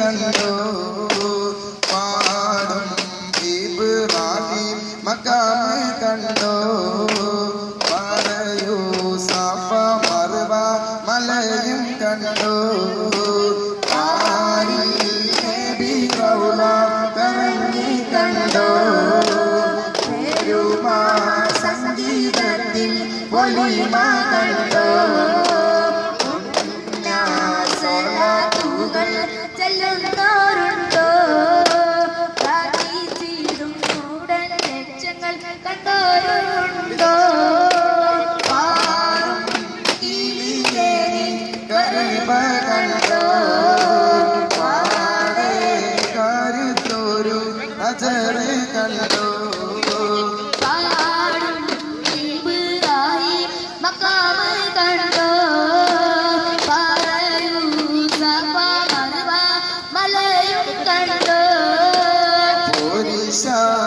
കണ്ടോ പാടും ഇബ്രാഹിം മഖാം കണ്ടോ പറയൂ സഫ മർവ മലയും കണ്ടോ കണ്ടോ സംഗീതത്തിൽ പൊലിമ കണ്ടോ സലാത്തുകൾ ചെല്ലുന്നോരുണ്ടോ പ്രാർത്ഥിച്ചിടും ഉടൻ ലക്ഷ്യങ്ങൾ കണ്ടോരുണ്ടോ പാറും കിളിയേറി ഗർഭ കണ്ടോ പാടെ കരുത്തോരു നജറ് കണ്ടോ Shah